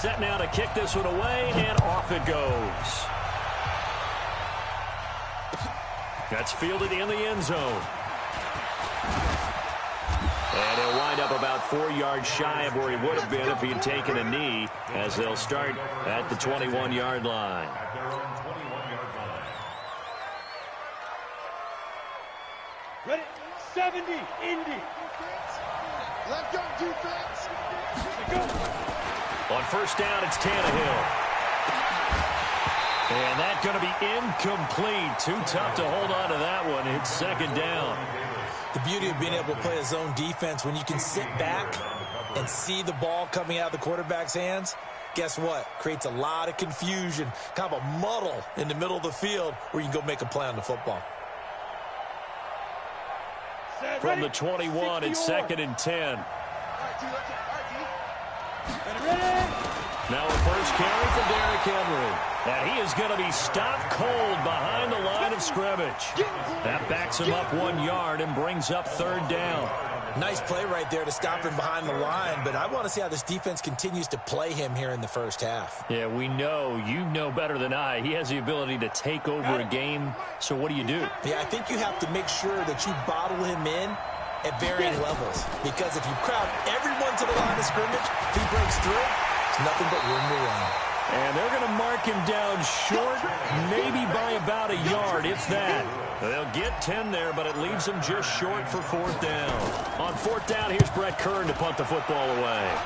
set now to kick this one away, and off it goes. That's fielded in the end zone. And he'll wind up about 4 yards shy of where he would have been if he had taken a knee, as they'll start at the 21-yard line. Ready? 70, Indy. Let go, defense. On first down, it's Tannehill. And that's going to be incomplete. Too tough to hold on to that one. It's second down. The beauty of being able to play a zone defense, when you can sit back and see the ball coming out of the quarterback's hands, guess what? Creates a lot of confusion, kind of a muddle in the middle of the field where you can go make a play on the football. From the 21, it's second and 10. Now a first carry for Derrick Henry. And he is going to be stopped cold behind the line of scrimmage. That backs him up 1 yard and brings up third down. Nice play right there to stop him behind the line, but I want to see how this defense continues to play him here in the first half. Yeah, we know. You know better than I. He has the ability to take over a game, so what do? Yeah, I think you have to make sure that you bottle him in at varying levels, because if you crowd everyone to the line of scrimmage, if he breaks through, it's nothing but room to run. And they're going to mark him down short, maybe by about a yard, if that. They'll get 10 there, but it leaves them just short for fourth down. On fourth down, here's Brett Kern to punt the football away.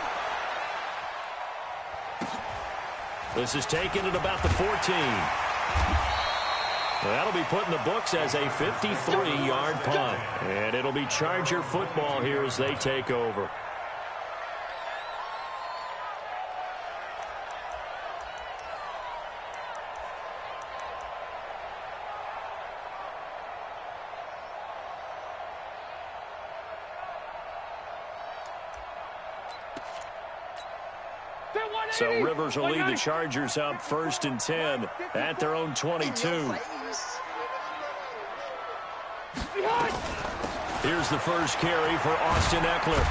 This is taken at about the 14. That'll be put in the books as a 53-yard punt. And it'll be Charger football here as they take over. So Rivers will lead the Chargers up first and 10 at their own 22. Here's the first carry for Austin Eckler.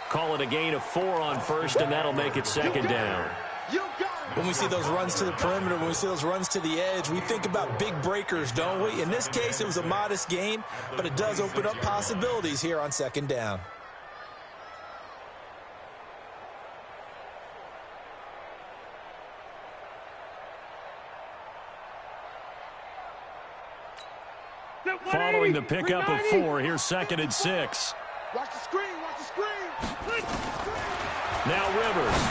Call it a gain of 4 on first, and that'll make it second down. When we see those runs to the perimeter, when we see those runs to the edge, we think about big breakers, don't we? In this case, it was a modest gain, but it does open up possibilities here on second down. Following the pickup of 4, here's second and 6. Watch the screen, watch the screen. Now Rivers.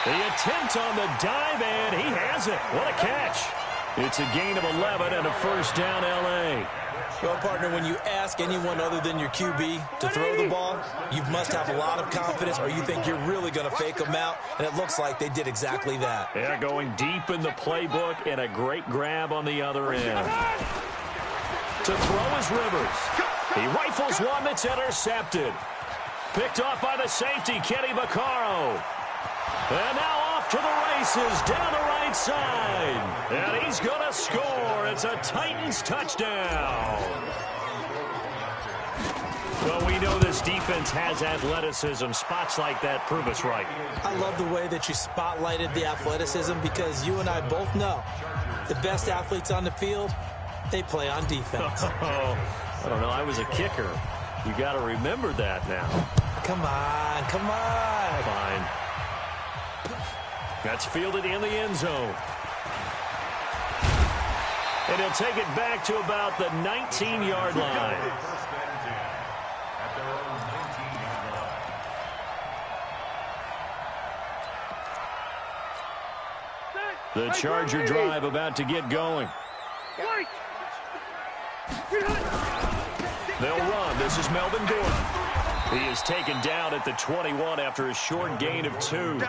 The attempt on the dive, and he has it. What a catch. It's a gain of 11 and a first down, L.A. Well, partner, when you ask anyone other than your QB to throw the ball, you must have a lot of confidence, or you think you're really going to fake them out, and it looks like they did exactly that. Yeah, going deep in the playbook, and a great grab on the other end. To throw is Rivers. He rifles one that's intercepted. Picked off by the safety, Kenny Vaccaro. And now off to the races down the right side. And he's going to score. It's a Titans touchdown. Well, we know this defense has athleticism. Spots like that prove us right. I love the way that you spotlighted the athleticism, because you and I both know the best athletes on the field, they play on defense. I don't know. I was a kicker. You got to remember that now. Come on, come on. Fine. That's fielded in the end zone. And he'll take it back to about the 19-yard line. The Charger drive about to get going. They'll run. This is Melvin Gordon. He is taken down at the 21 after a short gain of 2.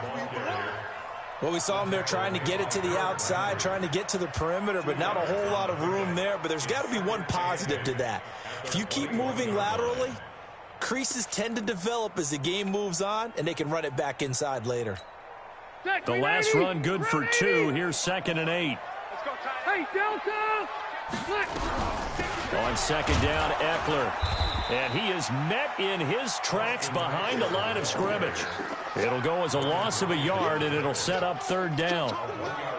Well, we saw him there trying to get it to the outside, trying to get to the perimeter, but not a whole lot of room there. But there's got to be one positive to that. If you keep moving laterally, creases tend to develop as the game moves on, and they can run it back inside later. The last run good for 2. Here's second and 8. Hey, Delta! On second down, Eckler. And he is met in his tracks behind the line of scrimmage. It'll go as a loss of a yard, and it'll set up third down.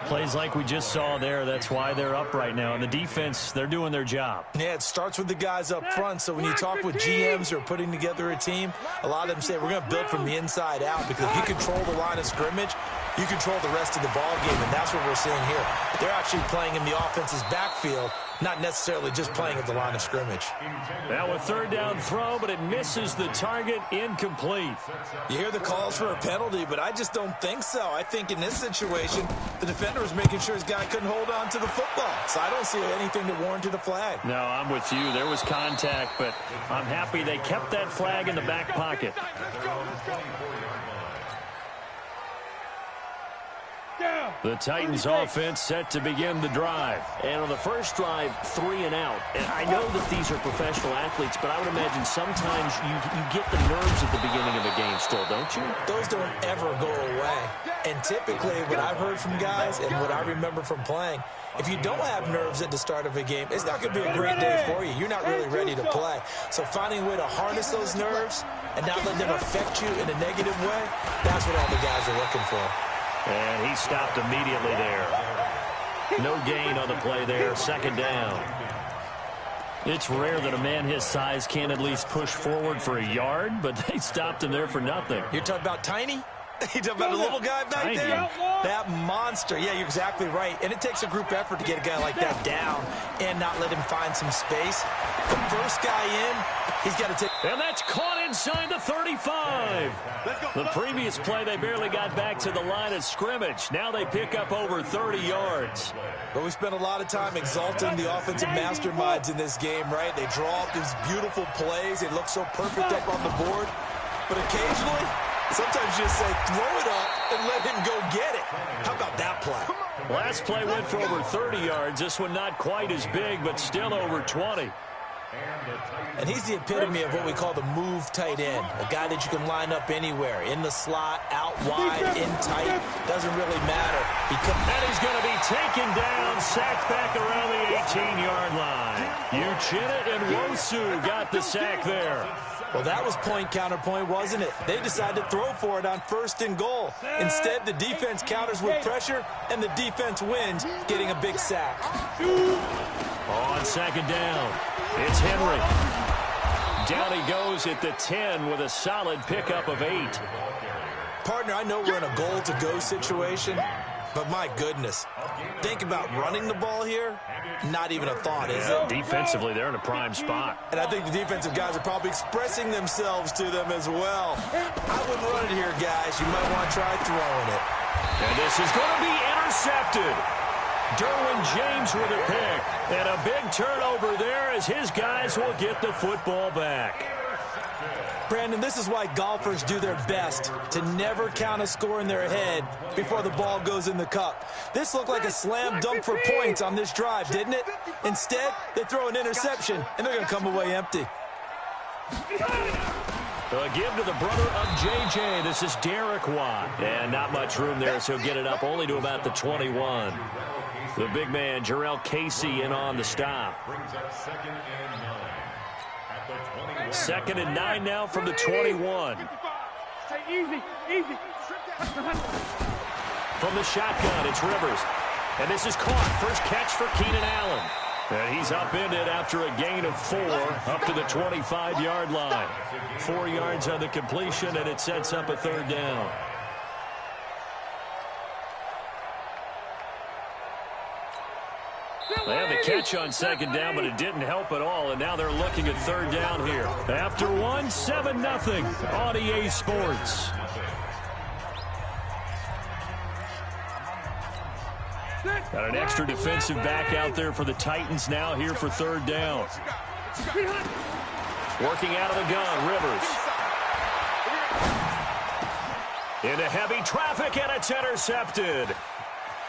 Plays like we just saw there, that's why they're up right now. And the defense, they're doing their job. Yeah, it starts with the guys up front. So when you talk with GMs who are putting together a team, a lot of them say we're going to build from the inside out, because if you control the line of scrimmage, you control the rest of the ball game, and that's what we're seeing here. They're actually playing in the offense's backfield, not necessarily just playing at the line of scrimmage. Now a third down throw, but it misses the target, incomplete. You hear the calls for a penalty, but I just don't think so. I think in this situation, the defender was making sure his guy couldn't hold on to the football. So I don't see anything that warranted a flag. No, I'm with you. There was contact, but I'm happy they kept that flag in the back pocket. The Titans offense set to begin the drive. And on the first drive, 3 and out. And I know that these are professional athletes, but I would imagine sometimes you get the nerves at the beginning of a game still, don't you? Those don't ever go away. And typically what I've heard from guys and what I remember from playing, if you don't have nerves at the start of a game, it's not going to be a great day for you. You're not really ready to play. So finding a way to harness those nerves and not let them affect you in a negative way, that's what all the guys are looking for. And he stopped immediately there. No gain on the play there. Second down. It's rare that a man his size can't at least push forward for a yard, but they stopped him there for nothing. You're talking about Tiny? You're talking about the little guy back there? That monster. Yeah, you're exactly right. And it takes a group effort to get a guy like that down and not let him find some space. The first guy in, he's got to take. And that's caught inside the 35. The previous play, they barely got back to the line of scrimmage. Now they pick up over 30 yards. But we spent a lot of time exalting the offensive masterminds in this game, right? They draw up these beautiful plays. They look so perfect up on the board. But occasionally, sometimes you just say, throw it up and let him go get it. How about that play? Last play went for over 30 yards. This one not quite as big, but still over 20. And he's the epitome of what we call the move tight end, a guy that you can line up anywhere, in the slot, out wide, in tight, doesn't really matter. And he's going to be taken down, sacked back around the 18-yard line. Uchenna and Wosu got the sack there. Well, that was point counterpoint, wasn't it? They decided to throw for it on 1st and goal. Instead, the defense counters with pressure, and the defense wins, getting a big sack. On second down, it's Henry. Down he goes at the 10 with a solid pickup of 8. Partner, I know we're in a goal-to-go situation, but my goodness, think about running the ball here. Not even a thought, is it? Defensively, they're in a prime spot. And I think the defensive guys are probably expressing themselves to them as well. I wouldn't run it here, guys. You might want to try throwing it. And this is going to be intercepted. Derwin James with a pick. And a big turnover there as his guys will get the football back. Brandon, this is why golfers do their best to never count a score in their head before the ball goes in the cup. This looked like a slam dunk for points on this drive, didn't it? Instead, they throw an interception, and they're going to come away empty. A give to the brother of J.J. This is Derek Watt. And not much room there, so he'll get it up only to about the 21. The big man, Jarrell Casey, in on the stop. 2nd and 9 now from the 21. Easy, easy. From the shotgun, it's Rivers. And this is caught. First catch for Keenan Allen. And he's upended after a gain of 4 up to the 25-yard line. 4 yards on the completion, and it sets up a third down. They had the catch on second down, but it didn't help at all, and now they're looking at third down here. After 1, 7-0 on EA Sports. Got an extra defensive back out there for the Titans now here for third down. Working out of the gun, Rivers. Into heavy traffic, and it's intercepted.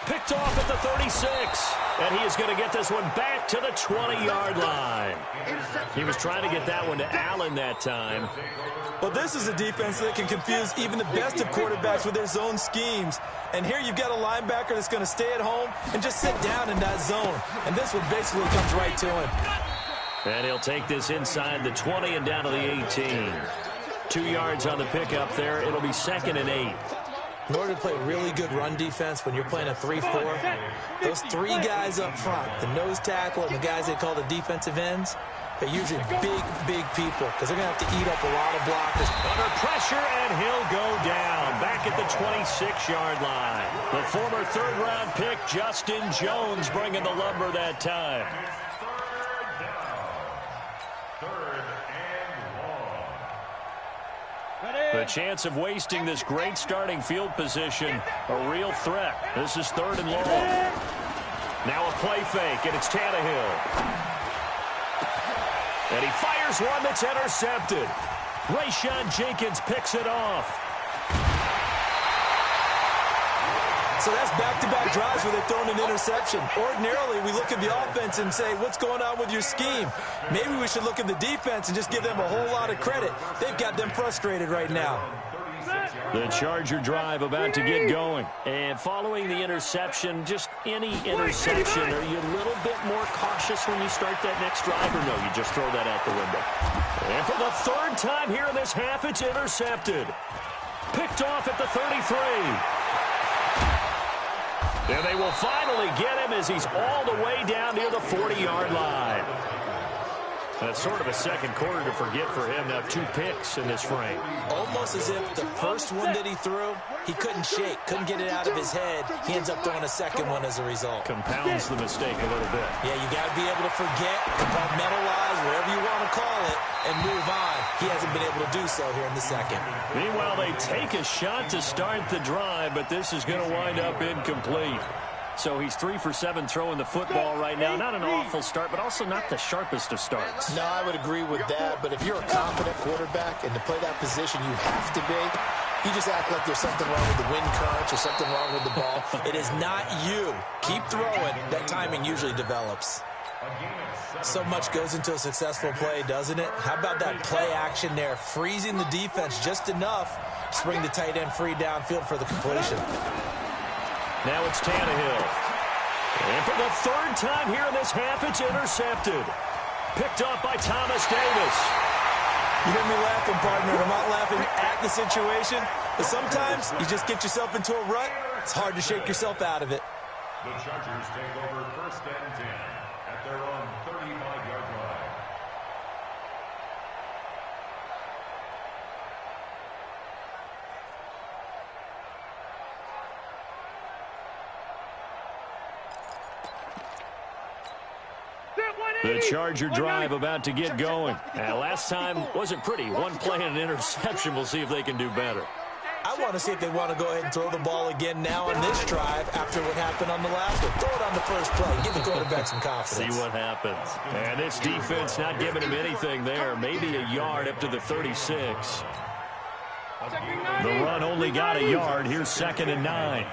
Picked off at the 36, and he is going to get this one back to the 20-yard line. He was trying to get that one to Allen that time. Well, this is a defense that can confuse even the best of quarterbacks with their zone schemes. And here you've got a linebacker that's going to stay at home and just sit down in that zone. And this one basically comes right to him. And he'll take this inside the 20 and down to the 18. 2 yards on the pickup there. It'll be 2nd and 8. In order to play really good run defense when you're playing a 3-4, those 3 guys up front, the nose tackle and the guys they call the defensive ends, they're usually big people because they're going to have to eat up a lot of blockers. Under pressure, and he'll go down back at the 26-yard line. The former third-round pick, Justin Jones, bringing the lumber that time. The chance of wasting this great starting field position, a real threat. This is 3rd and long. Now a play fake, and it's Tannehill. And he fires one that's intercepted. Rayshawn Jenkins picks it off. So that's back-to-back drives where they've thrown an interception. Ordinarily, we look at the offense and say, what's going on with your scheme? Maybe we should look at the defense and just give them a whole lot of credit. They've got them frustrated right now. The Charger drive about to get going. And following the interception, just any interception, are you a little bit more cautious when you start that next drive, or no, you just throw that out the window? And for the 3rd time here in this half, it's intercepted. Picked off at the 33. And they will finally get him as he's all the way down near the 40-yard line. That's sort of a second quarter to forget for him. Now 2 picks in this frame. Almost as if the first one that he threw, he couldn't shake, couldn't get it out of his head. He ends up throwing a second one as a result. Compounds the mistake a little bit. Yeah, you got to be able to forget, compartmentalize, whatever you want to call it, and move on. He hasn't been able to do so here in the second. Meanwhile, they take a shot to start the drive, but this is going to wind up incomplete. So he's 3 for 7 throwing the football right now. Not an awful start, but also not the sharpest of starts. No, I would agree with that. But if you're a confident quarterback and to play that position, you have to be. You just act like there's something wrong with the wind currents or something wrong with the ball. It is not you. Keep throwing. That timing usually develops. So much goes into a successful play, doesn't it? How about that play action there? Freezing the defense just enough to bring the tight end free downfield for the completion. Now it's Tannehill. And for the 3rd time here in this half, it's intercepted. Picked off by Thomas Davis. You hear me laughing, partner, and I'm not laughing at the situation, but sometimes you just get yourself into a rut. It's hard to shake yourself out of it. The Chargers take over 1st and 10 at their own 35-yard line. The Charger drive about to get going. Last time wasn't pretty. 1 play and an interception. We'll see if they can do better. I want to see if they want to go ahead and throw the ball again now on this drive after what happened on the last one. Throw it on the first play. Give the quarterback some confidence. See what happens. And this defense not giving him anything there. Maybe a yard up to the 36. The run only got a yard. Here's 2nd and 9.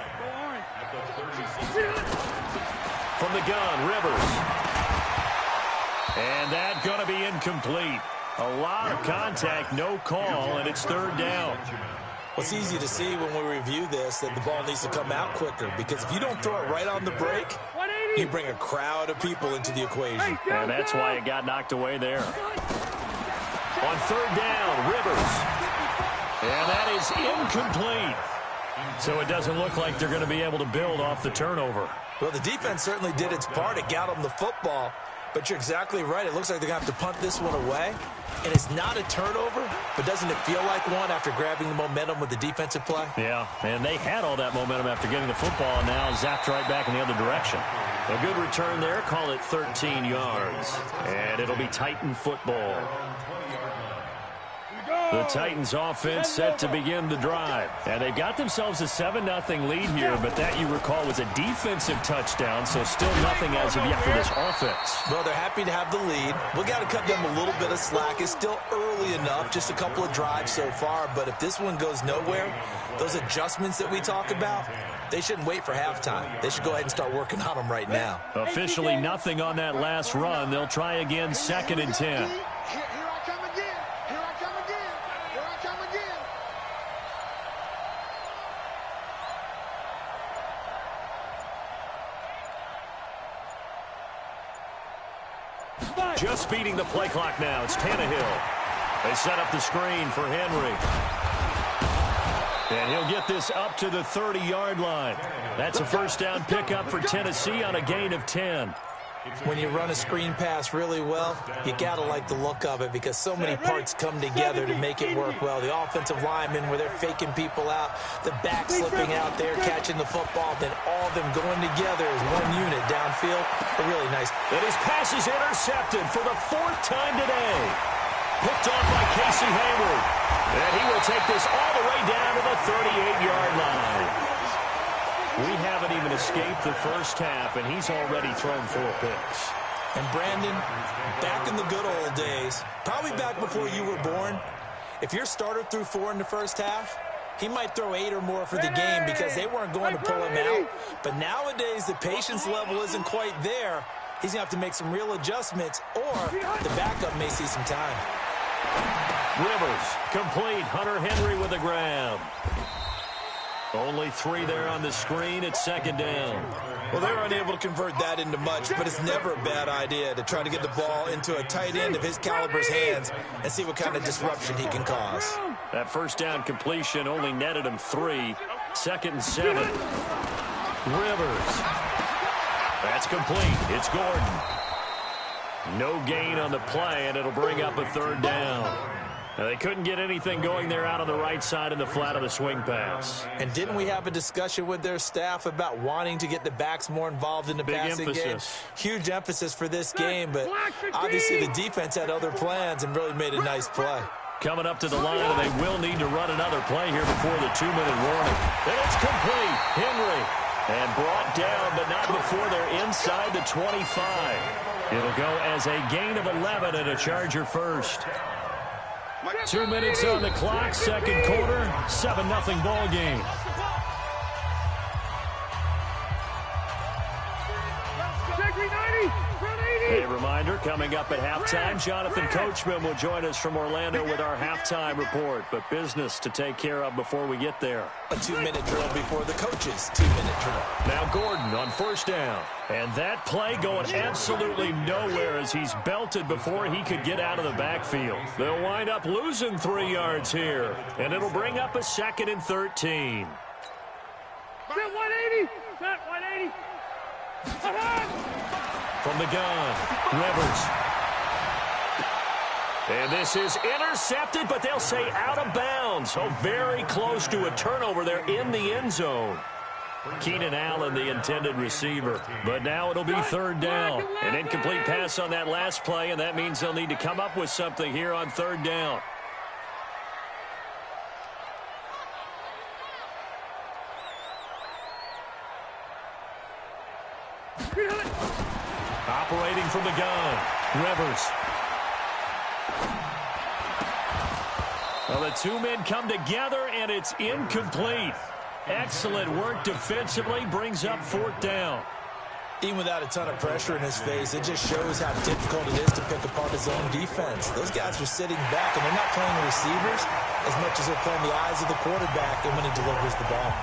From the gun, Rivers. And that's going to be incomplete. A lot of contact, no call, and it's 3rd down. Well, it's easy to see when we review this that the ball needs to come out quicker, because if you don't throw it right on the break, you bring a crowd of people into the equation. And that's why it got knocked away there. On 3rd down, Rivers. And that is incomplete. So it doesn't look like they're going to be able to build off the turnover. Well, the defense certainly did its part. It got them the football. But you're exactly right. It looks like they're going to have to punt this one away. And it's not a turnover, but doesn't it feel like one after grabbing the momentum with the defensive play? Yeah, and they had all that momentum after getting the football, and now zapped right back in the other direction. A good return there. Call it 13 yards. And it'll be Titan football. The Titans offense set to begin the drive. And they've got themselves a 7-0 lead here, but that, you recall, was a defensive touchdown, so still nothing as of yet for this offense. Well, they're happy to have the lead. We got to cut them a little bit of slack. It's still early enough, just a couple of drives so far, but if this one goes nowhere, those adjustments that we talk about, they shouldn't wait for halftime. They should go ahead and start working on them right now. Officially nothing on that last run. They'll try again, 2nd and 10. Just beating the play clock now. It's Tannehill. They set up the screen for Henry. And he'll get this up to the 30-yard line. That's a first down pickup for Tennessee on a gain of 10. When you run a screen pass really well, you got to like the look of it because so many parts come together to make it work well. The offensive linemen where they're faking people out, the back slipping out there, catching the football, then all of them going together as one unit downfield. A really nice. And his pass is intercepted for the 4th time today. Picked off by Casey Hayward. And he will take this all the way down to the 38-yard line. We haven't even escaped the first half, and he's already thrown 4 picks. And Brandon, back in the good old days, probably back before you were born, if your starter threw 4 in the first half, he might throw 8 or more for the game because they weren't going to pull him out. But nowadays, the patience level isn't quite there. He's going to have to make some real adjustments, or the backup may see some time. Rivers, complete. Hunter Henry with a grab. Only 3 there on the screen at 2nd down. Well, they're unable to convert that into much, but it's never a bad idea to try to get the ball into a tight end of his caliber's hands and see what kind of disruption he can cause. That first down completion only netted him 3. 2nd and 7. Rivers. That's complete. It's Gordon. No gain on the play, and it'll bring up a 3rd down. Now, they couldn't get anything going there out on the right side in the flat of the swing pass. And didn't we have a discussion with their staff about wanting to get the backs more involved in the passing game? Huge emphasis for this game, but obviously the defense had other plans and really made a nice play. Coming up to the line, and they will need to run another play here before the 2-minute warning. And it's complete. Henry. And brought down, but not before they're inside the 25. It'll go as a gain of 11 and a Charger first. 2 minutes on the clock, 2nd quarter, 7-0 ball game. A reminder, coming up at halftime, Jonathan Coachman will join us from Orlando with our halftime report, but business to take care of before we get there. A 2-minute drill before the coach's 2-minute drill. Now Gordon on 1st down. And that play going absolutely nowhere as he's belted before he could get out of the backfield. They'll wind up losing 3 yards here, and it'll bring up a 2nd and 13. Set 180. Set 180. From the gun, Rivers. And this is intercepted, but they'll say out of bounds. So very close to a turnover there in the end zone. Keenan Allen, the intended receiver. But now it'll be 3rd down. An incomplete pass on that last play, and that means they'll need to come up with something here on 3rd down. Operating from the gun, Rivers. Well, the 2 men come together, and it's incomplete. Excellent work defensively, brings up 4th down. Even without a ton of pressure in his face, it just shows how difficult it is to pick apart his own defense. Those guys are sitting back, and they're not playing the receivers as much as they're playing the eyes of the quarterback and when he delivers the ball.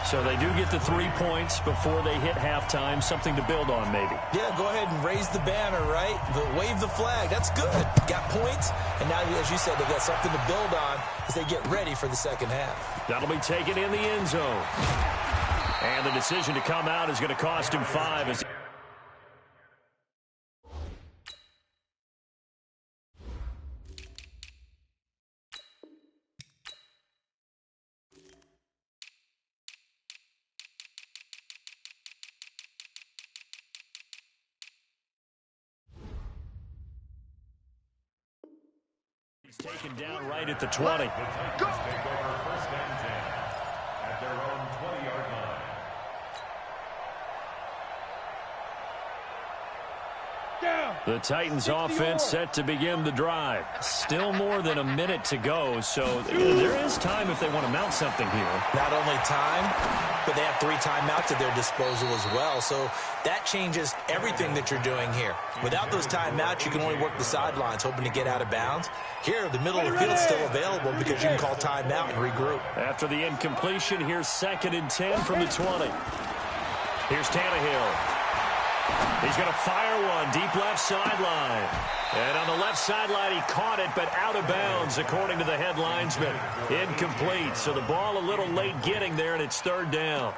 So they do get the 3 points before they hit halftime, something to build on maybe. Yeah, go ahead and raise the banner, right? Wave the flag. That's good. Got points, and now, as you said, they've got something to build on as they get ready for the 2nd half. That'll be taken in the end zone. And the decision to come out is going to cost him 5 as he's taken down right at the 20. Take over 1st and 10 at their own 20-yard line. The Titans offense set to begin the drive. Still more than a minute to go, so there is time if they want to mount something here. Not only time, but they have 3 timeouts at their disposal as well, so that changes everything that you're doing here. Without those timeouts, you can only work the sidelines, hoping to get out of bounds. Here, the middle of the field is still available because you can call timeout and regroup. After the incompletion, here's 2nd and 10 from the 20. Here's Tannehill. He's going to fire one deep left sideline. And on the left sideline, he caught it, but out of bounds, according to the head linesman. Incomplete. So the ball a little late getting there, and it's third down.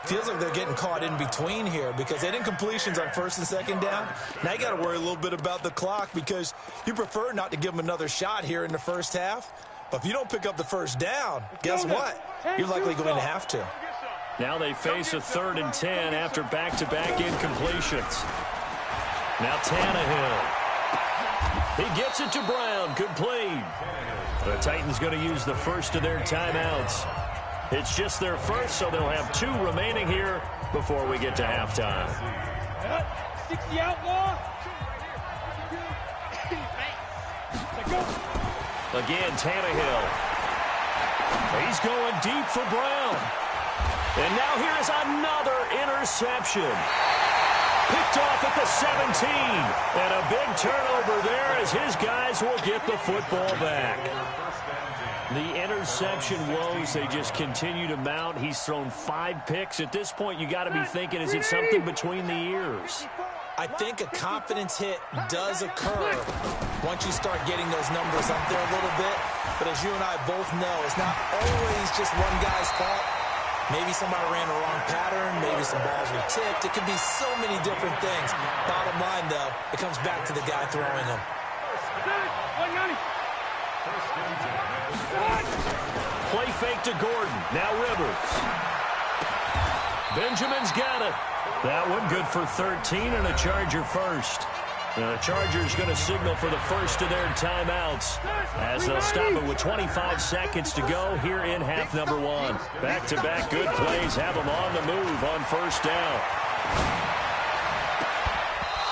Feels like they're getting caught in between here because they didn't incompletions on first and second down. Now you got to worry a little bit about the clock because you prefer not to give them another shot here in the first half. But if you don't pick up the first down, guess what? You're likely going to have to. Now they face a 3rd and 10 after back-to-back incompletions. Now Tannehill. He gets it to Brown. Good play. The Titans going to use the first of their timeouts. It's just their first, so they'll have 2 remaining here before we get to halftime. 60 outlaw. Again, Tannehill. He's going deep for Brown. And now here's another interception. Picked off at the 17. And a big turnover there as his guys will get the football back. The interception woes, they just continue to mount. He's thrown 5 picks. At this point, you got to be thinking, is it something between the ears? I think a confidence hit does occur once you start getting those numbers up there a little bit. But as you and I both know, it's not always just one guy's fault. Maybe somebody ran the wrong pattern. Maybe some balls were tipped. It could be so many different things. Bottom line, though, it comes back to the guy throwing them. Play fake to Gordon. Now Rivers. Benjamin's got it. That one good for 13 and a Charger first. Now the Chargers going to signal for the first of their timeouts as they'll stop it with 25 seconds to go here in half number 1. Back-to-back good plays have them on the move on first down.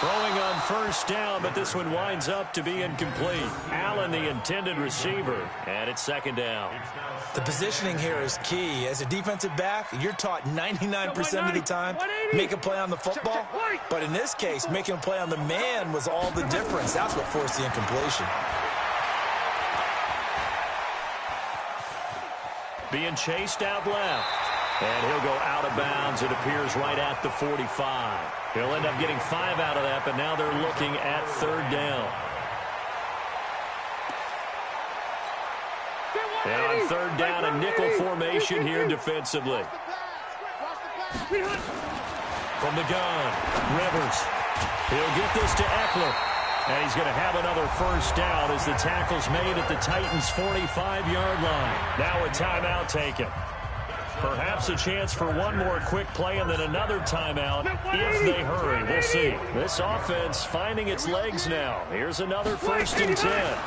Throwing on first down, but this one winds up to be incomplete. Allen, the intended receiver, and it's second down. The positioning here is key. As a defensive back, you're taught 99% of the time, make a play on the football. But in this case, making a play on the man was all the difference. That's what forced the incompletion. Being chased out left. And he'll go out of bounds, it appears, right at the 45. He'll end up getting 5 out of that, but now they're looking at third down. And on third down, a nickel formation here defensively. From the gun, Rivers. He'll get this to Eckler. And he's going to have another first down as the tackle's made at the Titans' 45-yard line. Now a timeout taken. Perhaps a chance for one more quick play and then another timeout if they hurry. We'll see. This offense finding its legs now. Here's another 1st and 10.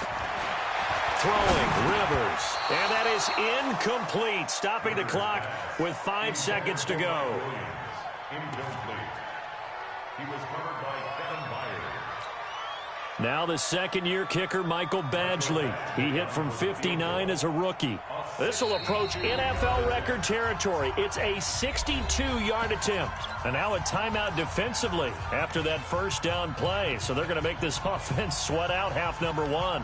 Throwing, Rivers. And that is incomplete. Stopping the clock with 5 seconds to go. Incomplete. He was covered by Kevin Byard. Now the second-year kicker, Michael Badgley. He hit from 59 as a rookie. This will approach NFL record territory. It's a 62-yard attempt. And now a timeout defensively after that first down play. So they're going to make this offense sweat out half number 1.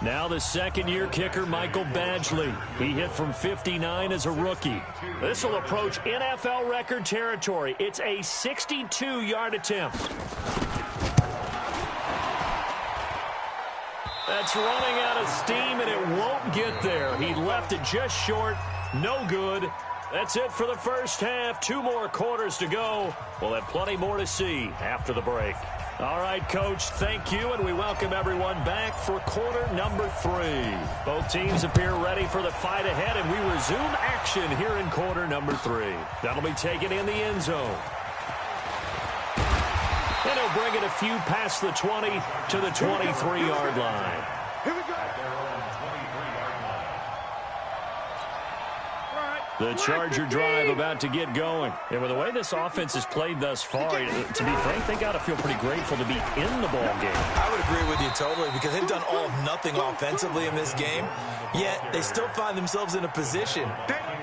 Now the second-year kicker, Michael Badgley. He hit from 59 as a rookie. This will approach NFL record territory. It's a 62-yard attempt. That's running out of steam, and it won't get there. He left it just short. No good. That's it for the first half. 2 more quarters to go. We'll have plenty more to see after the break. All right, Coach, thank you, and we welcome everyone back for quarter number 3. Both teams appear ready for the fight ahead, and we resume action here in quarter number 3. That'll be taken in the end zone. And he'll bring it a few past the 20 to the 23-yard line. Here we go. The Charger drive about to get going. And with the way this offense has played thus far, to be frank, they got to feel pretty grateful to be in the ball game. I would agree with you totally because they've done all of nothing offensively in this game, yet they still find themselves in a position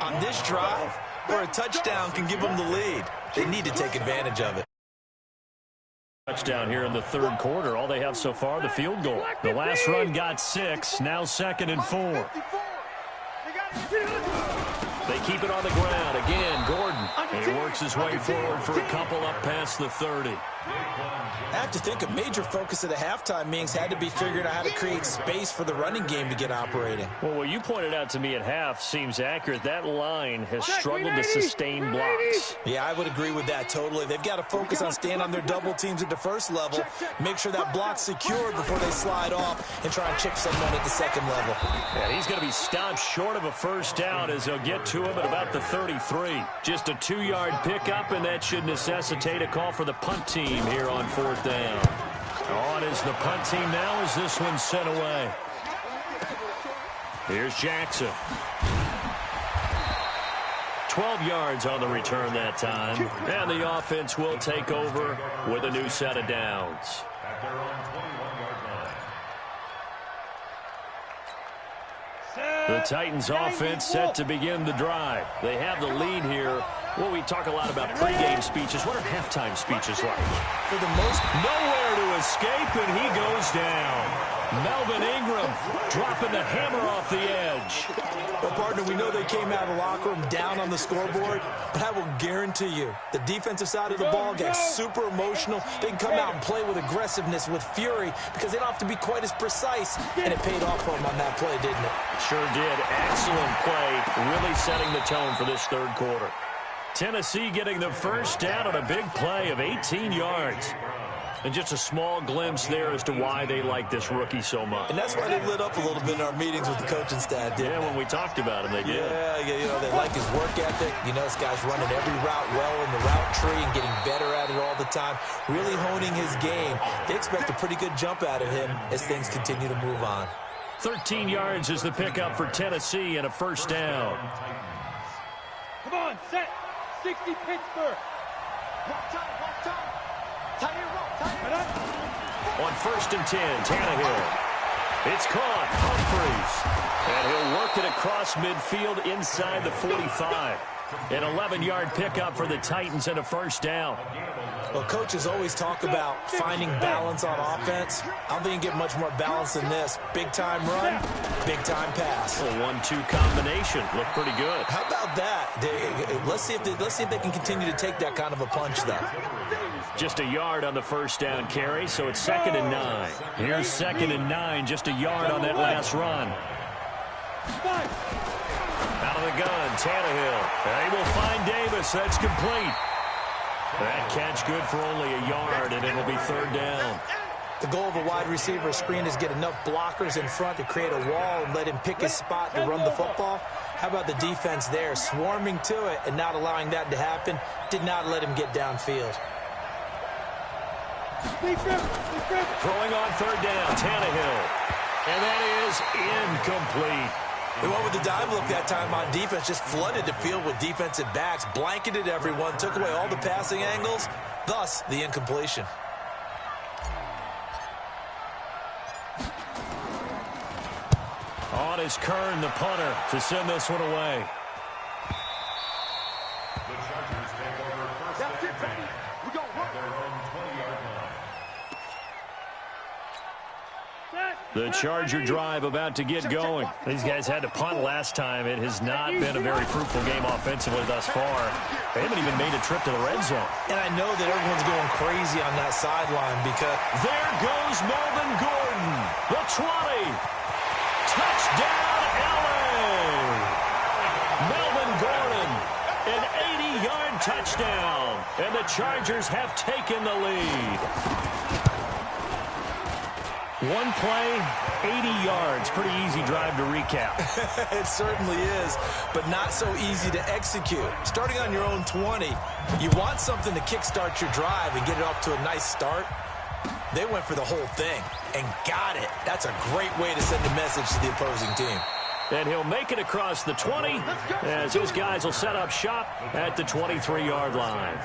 on this drive where a touchdown can give them the lead. They need to take advantage of it. Touchdown here in the third quarter. All they have so far, the field goal. The last run got 6, now 2nd and 4. They keep it on the ground. Again, Gordon. And he works his way forward for a couple up past the 30. I have to think a major focus of the halftime meetings had to be figuring out how to create space for the running game to get operating. Well, what you pointed out to me at half seems accurate. That line has struggled to sustain blocks. Yeah, I would agree with that totally. They've got to focus on staying on their double teams at the first level, make sure that block's secured before they slide off and try and chip someone at the second level. Yeah, he's going to be stopped short of a first down as they'll get to him at about the 33. Just a 2-yard pickup, and that should necessitate a call for the punt team here on 4th down. On is the punt team now as this one's sent away. Here's Jackson. 12 yards on the return that time. And the offense will take over with a new set of downs. At their own 21-yard line. The Titans offense set to begin the drive. They have the lead here. Well, we talk a lot about pregame speeches. What are halftime speeches like? For the most, Nowhere to escape, and he goes down. Melvin Ingram dropping the hammer off the edge. well, partner, we know they came out of the locker room down on the scoreboard, but I will guarantee you the defensive side of the ball gets super emotional. They can come out and play with aggressiveness, with fury, because they don't have to be quite as precise, and it paid off for them on that play, didn't it? Sure did. Excellent play, really setting the tone for this third quarter. Tennessee getting the first down on a big play of 18 yards. And just a small glimpse there as to why they like this rookie so much. And that's why they lit up a little bit in our meetings with the coaching staff, didn't they? When we talked about him, they did. Yeah, you know, they like his work ethic. You know, this guy's running every route well in the route tree and getting better at it all the time, really honing his game. They expect a pretty good jump out of him as things continue to move on. 13 yards is the pickup for Tennessee and a first down. Come on, set. 60 Pittsburgh. Walk time. Tight end roll, tight end. On 1st and 10, Tannehill. It's caught. Humphries. And he'll work it across midfield inside the 45. An 11-yard pickup for the Titans and a first down. Well, coaches always talk about finding balance on offense. I don't think you get much more balance than this. Big-time run, big-time pass. A 1-2 combination. Looked pretty good. How about that? Let's see if they can continue to take that kind of a punch, though. Just a yard on the first down carry, so it's 2nd and 9. Here's 2nd and 9, just a yard on that last run. Out of the gun, Tannehill. They will find Davis. That's complete. That catch good for only a yard, and it'll be 3rd down. The goal of a wide receiver screen is get enough blockers in front to create a wall and let him pick his spot to run the football. How about the defense there, swarming to it and not allowing that to happen? Did not let him get downfield. Throwing on 3rd down, Tannehill. And that is incomplete. They went with the dive look that time on defense, just flooded the field with defensive backs, blanketed everyone, took away all the passing angles, thus the incompletion. On is Kern, the punter, to send this one away. The Chargers take over 1st and 10 We're going to at their own 20-yard line. The Charger drive about to get going. These guys had to punt last time. It has not been a very fruitful game offensively thus far. They haven't even made a trip to the red zone. And I know that everyone's going crazy on that sideline because There goes Melvin Gordon. The 20. Touchdown, LA. Melvin Gordon, an 80-yard touchdown. And the Chargers have taken the lead. One play, 80 yards. Pretty easy drive to recap. it certainly is, but not so easy to execute. Starting on your own 20, you want something to kickstart your drive and get it off to a nice start. They went for the whole thing and got it. That's a great way to send a message to the opposing team. And he'll make it across the 20 as his guys will set up shop at the 23-yard line.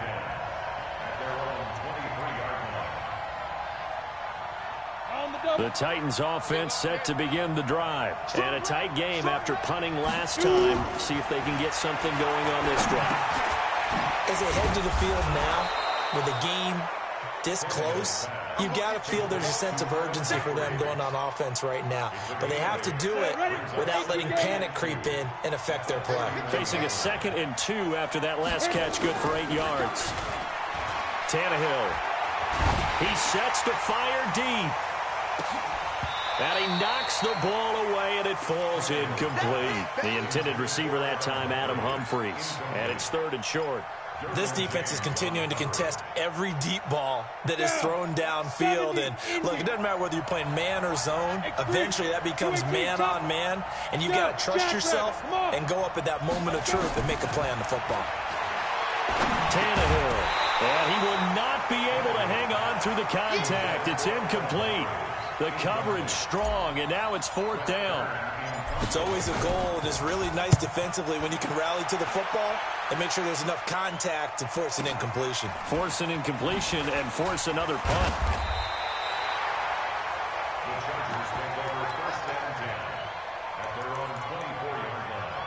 The Titans offense set to begin the drive. And a tight game after punting last time. See if they can get something going on this drive. As they head to the field now with a game this close, you've got to feel there's a sense of urgency for them going on offense right now. But they have to do it without letting panic creep in and affect their play. Facing a 2nd and 2 after that last catch, good for 8 yards. Tannehill. He sets to fire deep. And he knocks the ball away, and it falls incomplete. The intended receiver that time, Adam Humphries. And it's 3rd and short. This defense is continuing to contest every deep ball that is thrown downfield. And, look, it doesn't matter whether you're playing man or zone. Eventually, that becomes man on man. And you've got to trust yourself and go up at that moment of truth and make a play on the football. Tannehill. And he will not be able to hang on through the contact. It's incomplete. The coverage strong, and now it's 4th down. It's always a goal, and it's really nice defensively when you can rally to the football and make sure there's enough contact to force an incompletion. Force an incompletion and force another punt. The Chargers take over 1st and 10 at their own 24-yard line.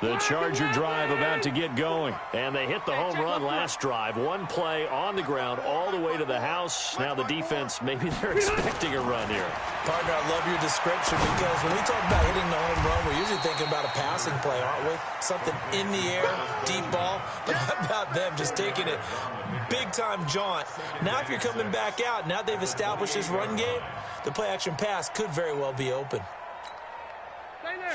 The Charger drive about to get going. And they hit the home run last drive. One play on the ground all the way to the house. Now the defense, maybe they're expecting a run here. Partner, I love your description because when we talk about hitting the home run, we're usually thinking about a passing play, aren't we? Something in the air, deep ball. But how about them just taking it big-time jaunt? Now if you're coming back out, now they've established this run game, the play-action pass could very well be open.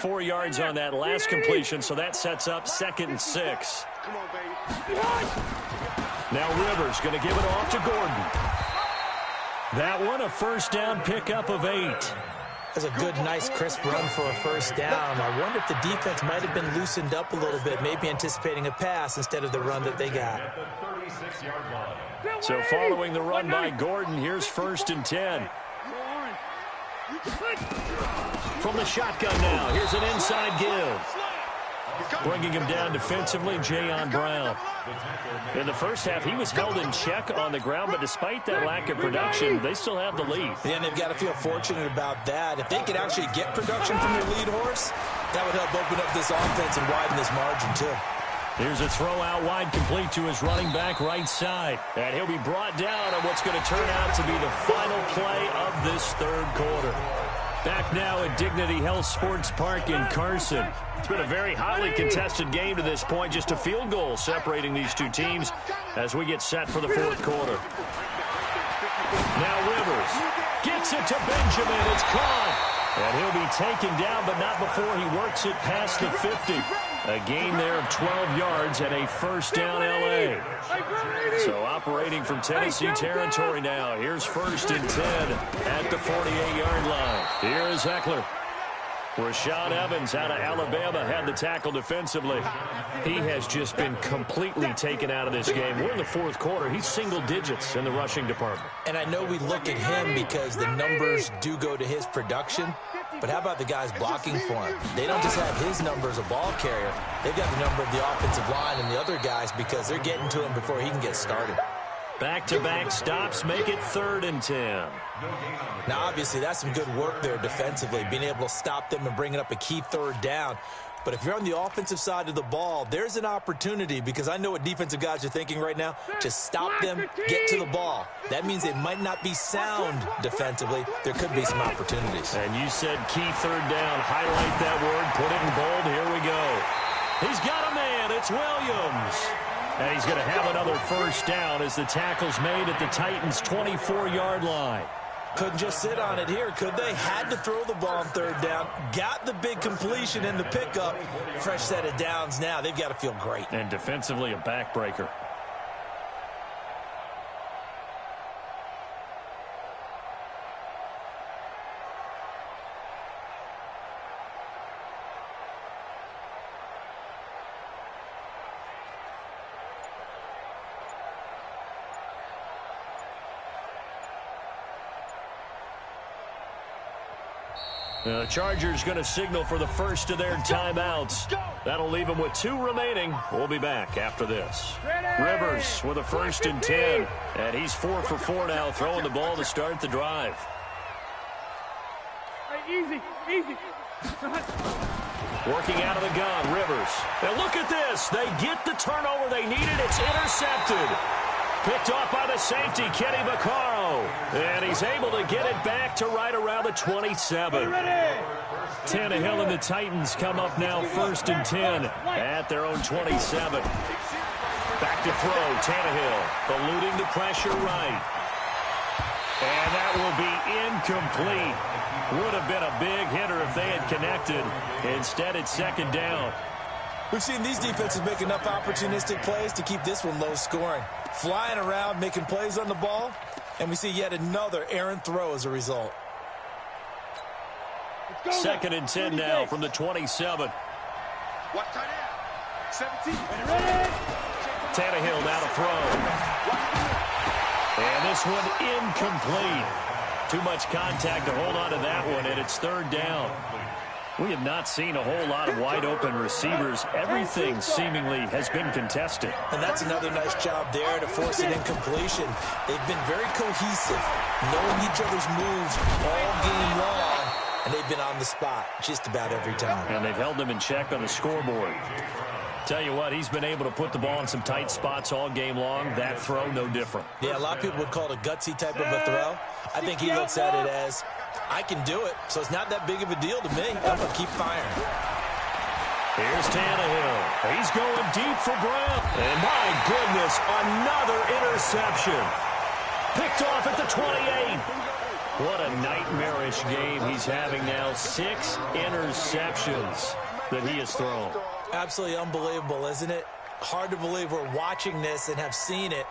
4 yards on that last completion, so that sets up 2nd and 6. Come on, baby. Now Rivers going to give it off to Gordon. That one a 1st down pickup of 8. That's a good, nice, crisp run for a 1st down. I wonder if the defense might have been loosened up a little bit, maybe anticipating a pass instead of the run that they got. At the 36-yard line. So following the run by Gordon, here's 1st and 10. From the shotgun now, here's an inside give. Bringing him down defensively, Jayon Brown. In the first half, he was held in check on the ground, but despite that lack of production, they still have the lead. Yeah, and they've got to feel fortunate about that. If they could actually get production from their lead horse, that would help open up this offense and widen this margin, too. Here's a throw out wide, complete to his running back right side. And he'll be brought down on what's going to turn out to be the final play of this 3rd quarter. Back now at Dignity Health Sports Park in Carson. It's been a very highly contested game to this point. Just a field goal separating these two teams as we get set for the 4th quarter. Now Rivers gets it to Benjamin. It's caught. And he'll be taken down, but not before he works it past the 50. A gain there of 12 yards and a 1st down L.A. So operating from Tennessee territory now. Here's 1st and 10 at the 48-yard line. Here is Eckler. Rashaan Evans out of Alabama had the tackle defensively. He has just been completely taken out of this game. We're in the 4th quarter. He's single digits in the rushing department. And I know we look at him because the numbers do go to his production. But how about the guys blocking for him? They don't just have his number as a ball carrier. They've got the number of the offensive line and the other guys because they're getting to him before he can get started. Back-to-back stops make it 3rd and 10. Now, obviously, that's some good work there defensively, being able to stop them and bringing up a key 3rd down. But if you're on the offensive side of the ball, there's an opportunity because I know what defensive guys are thinking right now. Just stop them, get to the ball. That means they might not be sound defensively. There could be some opportunities. And you said key 3rd down. Highlight that word. Put it in bold. Here we go. He's got a man. It's Williams. And he's going to have another 1st down as the tackle's made at the Titans' 24-yard line. Couldn't just sit on it here, could they? Had to throw the ball on 3rd down. Got the big completion in the pickup. Fresh set of downs now. They've got to feel great. And defensively, a backbreaker. The Chargers going to signal for the first of their timeouts. That'll leave them with 2 remaining. We'll be back after this. Rivers with a 1st and 10. And he's 4 for 4 now, throwing the ball to start the drive. Easy, easy. Working out of the gun, Rivers. And look at this. They get the turnover they needed. It's intercepted. Picked off by the safety, Kenny Vaccaro. And he's able to get it back to right around the 27. Tannehill and the Titans come up now 1st and 10 at their own 27. Back to throw, Tannehill, eluding the pressure right. And that will be incomplete. Would have been a big hitter if they had connected. Instead, it's 2nd down. We've seen these defenses make enough opportunistic plays to keep this one low scoring. Flying around, making plays on the ball, and we see yet another errant throw as a result. 2nd and 10 now from the 27. Watch tight end. 17. Tannehill now to throw. And this one incomplete. Too much contact to hold on to that one, and it's 3rd down. We have not seen a whole lot of wide-open receivers. Everything seemingly has been contested. And that's another nice job there to force an incompletion. They've been very cohesive, knowing each other's moves all game long, and they've been on the spot just about every time. And they've held them in check on the scoreboard. Tell you what, he's been able to put the ball in some tight spots all game long. That throw, no different. Yeah, a lot of people would call it a gutsy type of a throw. I think he looks at it as, I can do it, so it's not that big of a deal to me. I'm going to keep firing. Here's Tannehill. He's going deep for Brown. And my goodness, another interception. Picked off at the 28. What a nightmarish game he's having now. 6 interceptions that he has thrown. Absolutely unbelievable, isn't it? Hard to believe we're watching this and have seen it,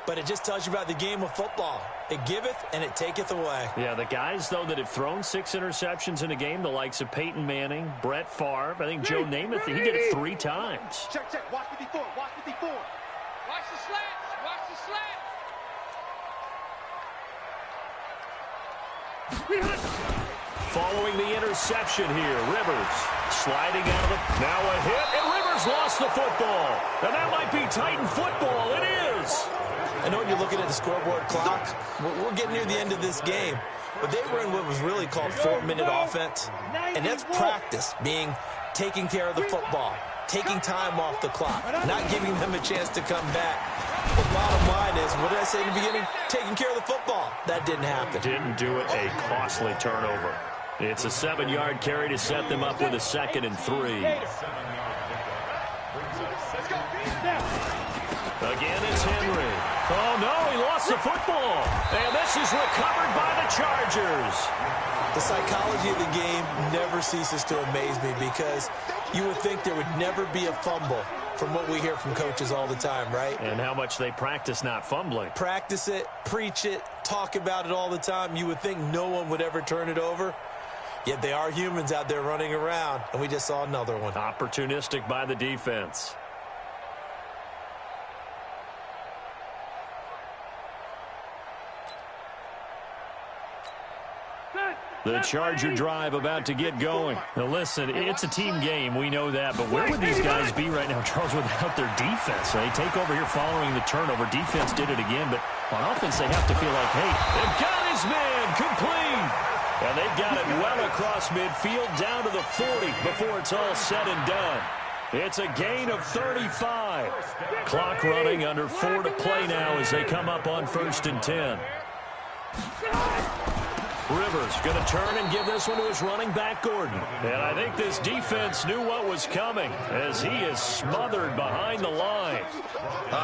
but it just tells you about the game of football. It giveth and it taketh away. Yeah, the guys, though, that have thrown 6 interceptions in a game, the likes of Peyton Manning, Brett Favre, I think Joe Namath, he did it 3 times. Check, check. Watch 54. Watch 54. Watch the slats. Watch the slats. Following the interception here, Rivers sliding out of the... Now a hit, and Rivers lost the football. And that might be Titan football. It is. I know when you're looking at the scoreboard clock, we're getting near the end of this game. But they were in what was really called 4-minute offense. And that's practice, being taking care of the football, taking time off the clock, not giving them a chance to come back. The bottom line is, what did I say in the beginning? Taking care of the football. That didn't happen. Didn't do it. A costly turnover. It's a 7-yard carry to set them up with a 2nd and 3. Again, it's Henry. Oh, no, he lost the football. And this is recovered by the Chargers. The psychology of the game never ceases to amaze me because you would think there would never be a fumble from what we hear from coaches all the time, right? And how much they practice not fumbling. Practice it, preach it, talk about it all the time. You would think no one would ever turn it over. Yet they are humans out there running around, and we just saw another one. Opportunistic by the defense. The Charger drive about to get going. Now listen, it's a team game, we know that, but where would these guys be right now, Charles, without their defense? They take over here following the turnover. Defense did it again, but on offense they have to feel like, hey, they've got his man complete. And they've got it well across midfield down to the 40 before it's all said and done. It's a gain of 35. Clock running, under 4 to play now as they come up on 1st and 10. Rivers going to turn and give this one to his running back, Gordon. And I think this defense knew what was coming as he is smothered behind the line.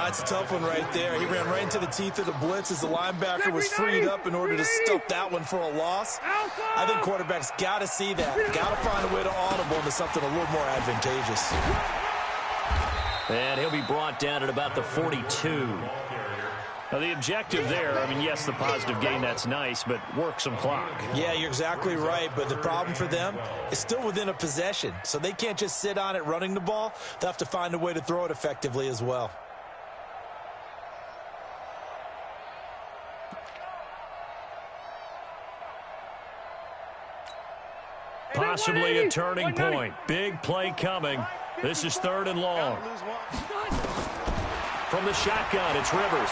It's a tough one right there. He ran right into the teeth of the blitz as the linebacker was freed up in order to stuff that one for a loss. I think quarterbacks got to see that. Got to find a way to audible into something a little more advantageous. And he'll be brought down at about the 42. Now, the objective there, I mean, yes, the positive gain, that's nice, but work some clock. Yeah, you're exactly right, but the problem for them is still within a possession, so they can't just sit on it running the ball. They'll have to find a way to throw it effectively as well. Possibly a turning point. Big play coming. This is 3rd and long. From the shotgun, it's Rivers.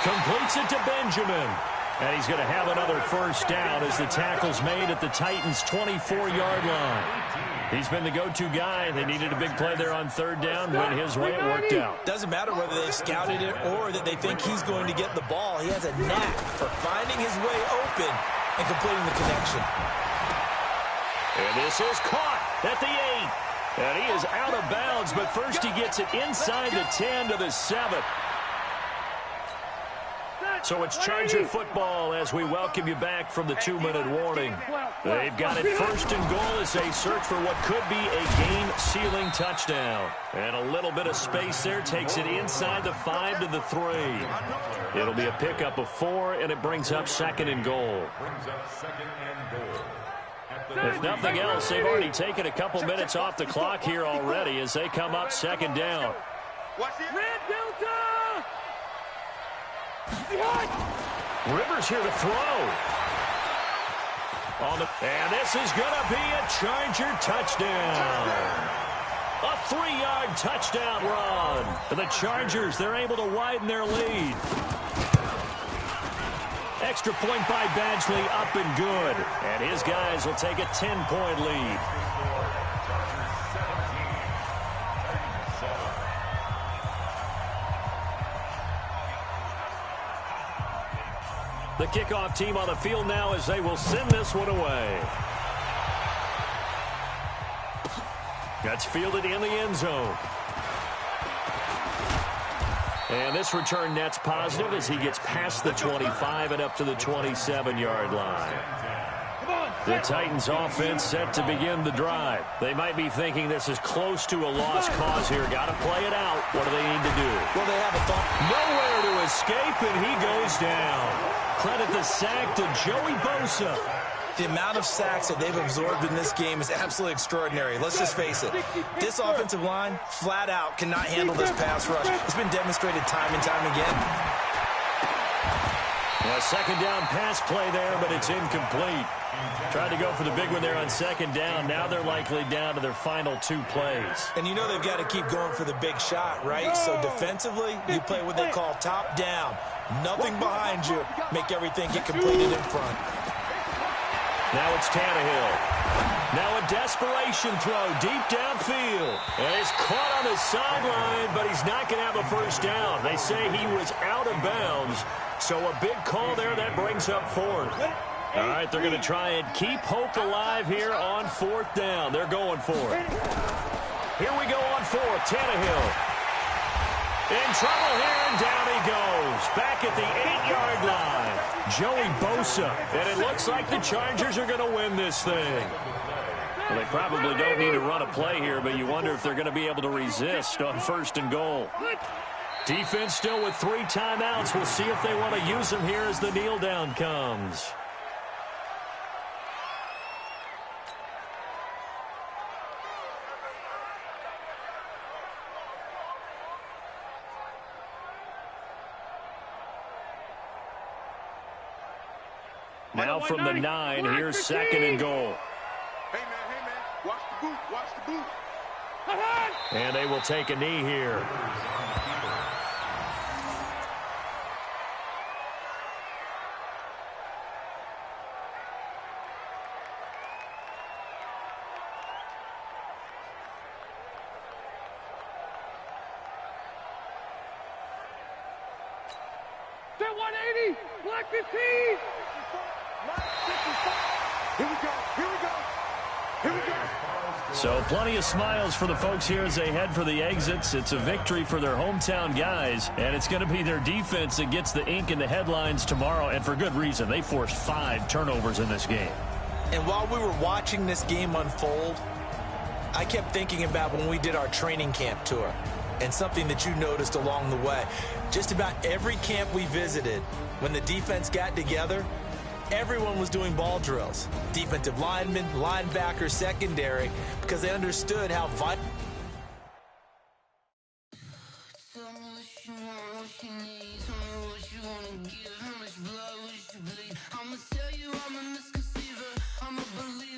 Completes it to Benjamin. And he's going to have another first down as the tackle's made at the Titans' 24-yard line. He's been the go-to guy. They needed a big play there on third down. Went his way. It worked out. Doesn't matter whether they scouted it or that they think he's going to get the ball. He has a knack for finding his way open and completing the connection. And this is caught at the 8. And he is out of bounds, but first he gets it inside the 10 to the 7. So it's Charger football as we welcome you back from the 2-minute warning. They've got it first and goal as they search for what could be a game-sealing touchdown. And a little bit of space there takes it inside the 5 to the 3. It'll be a pickup of 4, and it brings up second and goal. If nothing else, they've already taken a couple minutes off the clock here already as they come up second down. Red Delta! Rivers here to throw. And this is going to be a Charger touchdown. A 3-yard touchdown run. The Chargers, they're able to widen their lead. Extra point by Badgley, up and good. And his guys will take a 10-point lead. The kickoff team on the field now as they will send this one away. That's fielded in the end zone. And this return net's positive as he gets past the 25 and up to the 27-yard line. The Titans offense set to begin the drive. They might be thinking this is close to a lost cause here. Got to play it out. What do they need to do? Well, they have a thought. Nowhere to escape, and he goes down. Credit the sack to Joey Bosa. The amount of sacks that they've absorbed in this game is absolutely extraordinary. Let's just face it. This offensive line, flat out, cannot handle this pass rush. It's been demonstrated time and time again. A second down pass play there, but it's incomplete. Tried to go for the big one there on second down. Now they're likely down to their final 2 plays. And you know they've got to keep going for the big shot, right? So defensively, you play what they call top down. Nothing behind you. Make everything get completed in front. Now it's Tannehill. Now a desperation throw deep downfield. And it's caught on the sideline, but he's not going to have a first down. They say he was out of bounds. So a big call there that brings up 4th. All right, they're going to try and keep hope alive here on 4th down. They're going for it. Here we go on 4th. Tannehill in trouble here, and down he goes. Back at the 8-yard line. Joey Bosa. And it looks like the Chargers are going to win this thing. Well, they probably don't need to run a play here, but you wonder if they're going to be able to resist on 1st and goal. Defense still with 3 timeouts. We'll see if they want to use them here as the kneel down comes. Now from the 9, here's 2nd and goal. Hey, man, watch the boot, watch the boot. And they will take a knee here. They're 180, black 15. Here we go, here we go, here we go. So plenty of smiles for the folks here as they head for the exits. It's a victory for their hometown guys, and it's going to be their defense that gets the ink in the headlines tomorrow, and for good reason. They forced 5 turnovers in this game. And while we were watching this game unfold, I kept thinking about when we did our training camp tour and something that you noticed along the way. Just about every camp we visited, when the defense got together, everyone was doing ball drills. Defensive linemen, linebackers, secondary, because they understood how vital. I'ma tell you I'm a misconceiver. I'm a believer.